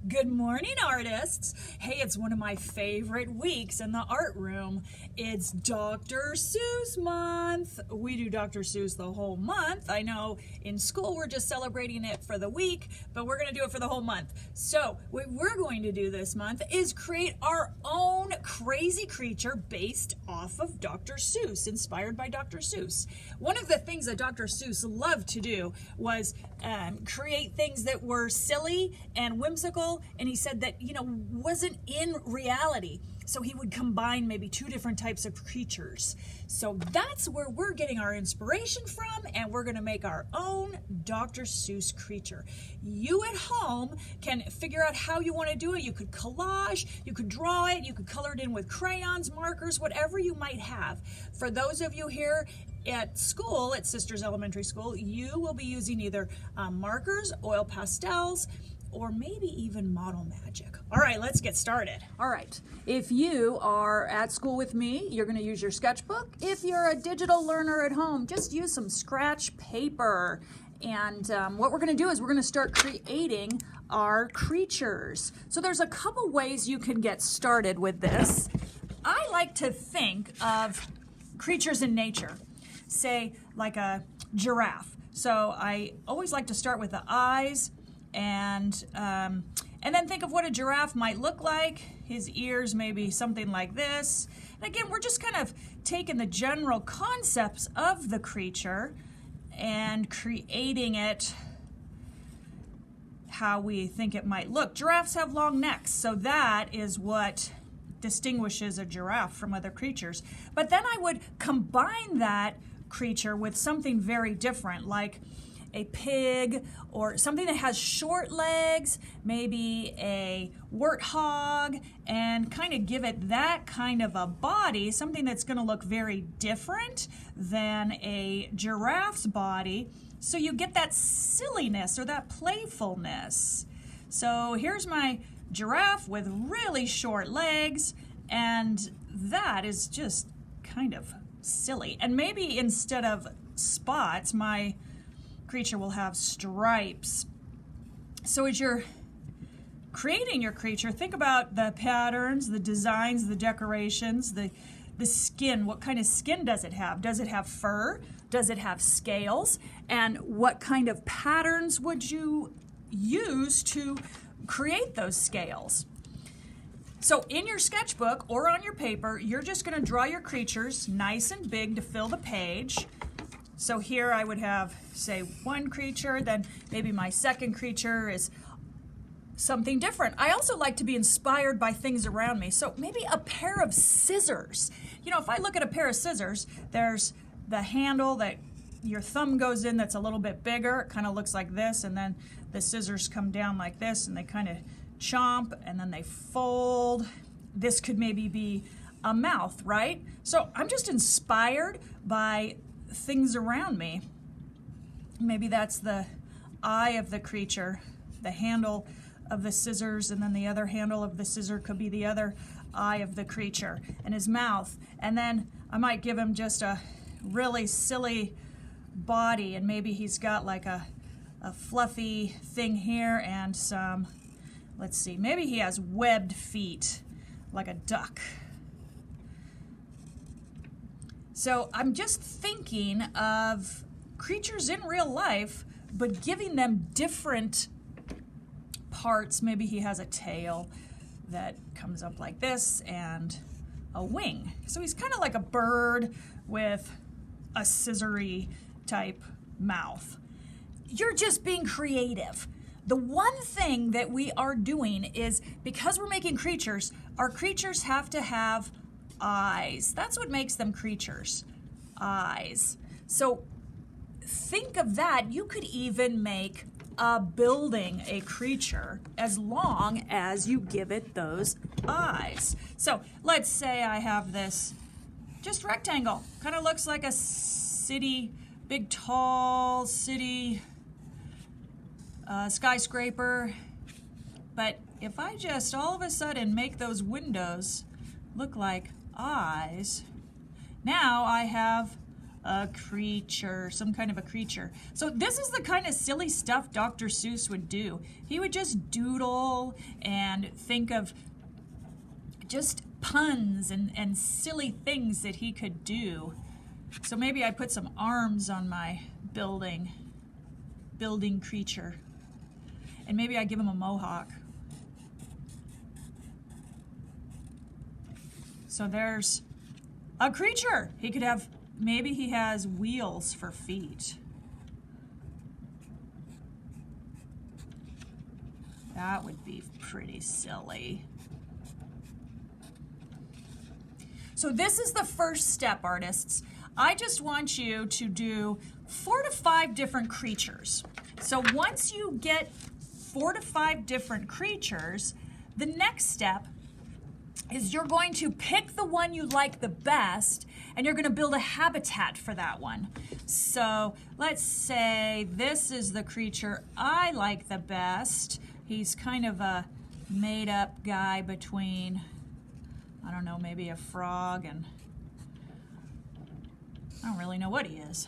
Good morning, artists. Hey, it's one of my favorite weeks in the art room. It's Dr. Seuss month. We do Dr. Seuss the whole month. I know in school we're just celebrating it for the week, but we're going to do it for the whole month. So what we're going to do this month is create our own crazy creature based off of Dr. Seuss, inspired by Dr. Seuss. One of the things that Dr. Seuss loved to do was create things that were silly and whimsical, and he said that, wasn't in reality. So he would combine maybe two different types of creatures. So that's where we're getting our inspiration from, and we're going to make our own Dr. Seuss creature. You at home can figure out how you want to do it. You could collage, you could draw it, you could color it in with crayons, markers, whatever you might have. For those of you here at school, at Sisters Elementary School, you will be using either markers, oil pastels, or maybe even model magic. All right, let's get started. All right, if you are at school with me, you're gonna use your sketchbook. If you're a digital learner at home, just use some scratch paper. And what we're gonna do is we're gonna start creating our creatures. So there's a couple ways you can get started with this. I like to think of creatures in nature, say like a giraffe. So I always like to start with the eyes, and then think of what a giraffe might look like. His ears may be something like this. And again, we're just kind of taking the general concepts of the creature and creating it how we think it might look. Giraffes have long necks, so that is what distinguishes a giraffe from other creatures. But then I would combine that creature with something very different, like a pig, or something that has short legs, maybe a warthog, and kind of give it that kind of a body, something that's going to look very different than a giraffe's body. So you get that silliness or that playfulness. So here's my giraffe with really short legs, and that is just kind of silly. And maybe instead of spots, my creature will have stripes. So as you're creating your creature, think about the patterns, the designs, the decorations, the skin. What kind of skin does it have? Does it have fur? Does it have scales? And what kind of patterns would you use to create those scales? So in your sketchbook or on your paper, you're just going to draw your creatures nice and big to fill the page. So here I would have, say, one creature, then maybe my second creature is something different. I also like to be inspired by things around me. So maybe a pair of scissors. If I look at a pair of scissors, there's the handle that your thumb goes in that's a little bit bigger. It kind of looks like this, and then the scissors come down like this, and they kind of chomp, and then they fold. This could maybe be a mouth, right? So I'm just inspired by things around me. Maybe that's the eye of the creature, the handle of the scissors, and then the other handle of the scissor could be the other eye of the creature, and his mouth. And then I might give him just a really silly body, and maybe he's got like a fluffy thing here and some, let's see, maybe he has webbed feet like a duck. So I'm just thinking of creatures in real life, but giving them different parts. Maybe he has a tail that comes up like this and a wing. So he's kind of like a bird with a scissory type mouth. You're just being creative. The one thing that we are doing is, because we're making creatures, our creatures have to have eyes. That's what makes them creatures. Eyes. So think of that. You could even make a building a creature as long as you give it those eyes. So let's say I have this just rectangle. Kind of looks like a city, big tall city skyscraper. But if I just all of a sudden make those windows look like eyes, now I have a creature, some kind of a creature. So this is the kind of silly stuff Dr. Seuss would do. He would just doodle and think of just puns and silly things that he could do. So maybe I put some arms on my building creature. And maybe I give him a mohawk. So there's a creature. He could have, maybe he has wheels for feet. That would be pretty silly. So this is the first step, artists. I just want you to do 4 to 5 different creatures. So once you get 4 to 5 different creatures, the next step is you're going to pick the one you like the best and you're going to build a habitat for that one. So let's say this is the creature I like the best. He's kind of a made-up guy between, I don't know, maybe a frog and I don't really know what he is.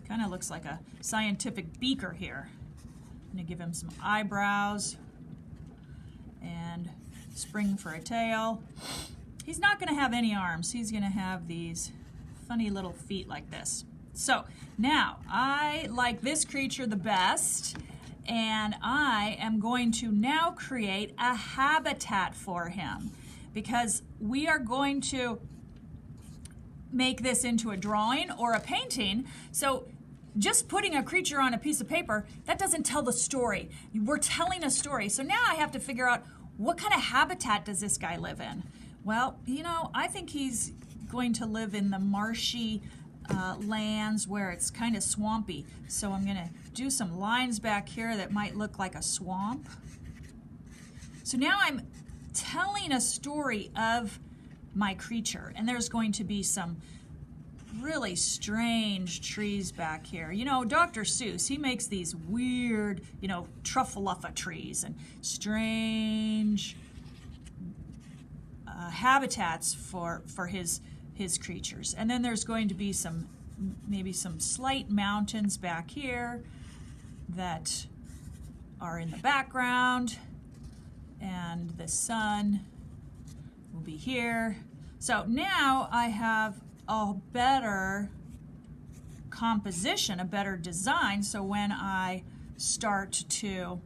Kind of looks like a scientific beaker here. I'm going to give him some eyebrows and spring for a tail. He's not going to have any arms. He's going to have these funny little feet like this. So now I like this creature the best, and I am going to now create a habitat for him because we are going to make this into a drawing or a painting. So just putting a creature on a piece of paper, that doesn't tell the story. We're telling a story. So now I have to figure out what kind of habitat does this guy live in? Well, you know, I think he's going to live in the marshy lands where it's kind of swampy. So I'm going to do some lines back here that might look like a swamp. So now I'm telling a story of my creature, and there's going to be some really strange trees back here. You know, Dr. Seuss, he makes these weird, you know, truffaluffa trees and strange habitats for his creatures. And then there's going to be maybe some slight mountains back here that are in the background, and the sun will be here. So now I have a better composition, a better design, so when I start to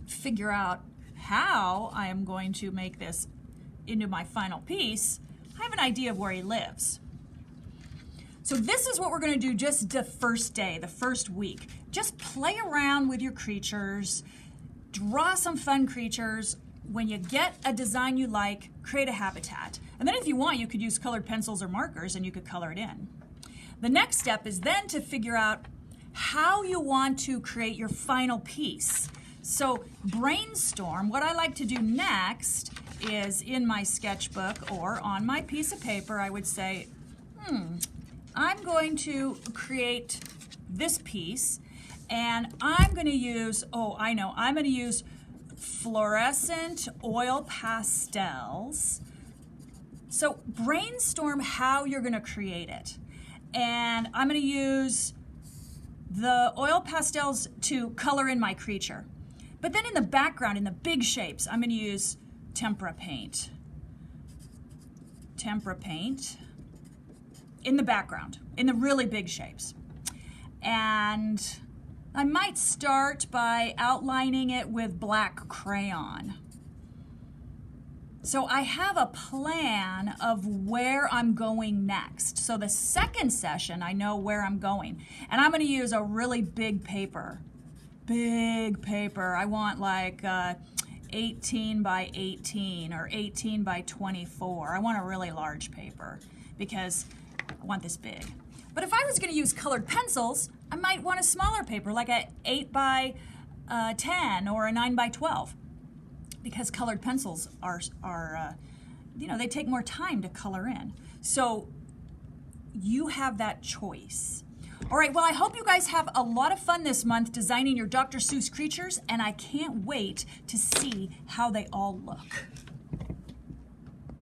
figure out how I am going to make this into my final piece, I have an idea of where he lives. So this is what we're going to do just the first day, the first week. Just play around with your creatures, draw some fun creatures. When you get a design you like, create a habitat. And then if you want, you could use colored pencils or markers and you could color it in. The next step is then to figure out how you want to create your final piece. So brainstorm. What I like to do next is in my sketchbook or on my piece of paper, I would say, I'm going to create this piece and I'm going to use, I'm going to use fluorescent oil pastels. So brainstorm how you're going to create it. And I'm going to use the oil pastels to color in my creature. But then in the background, in the big shapes, I'm going to use tempera paint. Tempera paint in the background, in the really big shapes. And I might start by outlining it with black crayon. So I have a plan of where I'm going next. So the second session, I know where I'm going. And I'm going to use a really big paper. Big paper. I want like 18 by 18 or 18 by 24. I want a really large paper because I want this big. But if I was going to use colored pencils, I might want a smaller paper, like a 8 by 10 or a 9 by 12, because colored pencils are they take more time to color in. So you have that choice. All right, well, I hope you guys have a lot of fun this month designing your Dr. Seuss creatures, and I can't wait to see how they all look.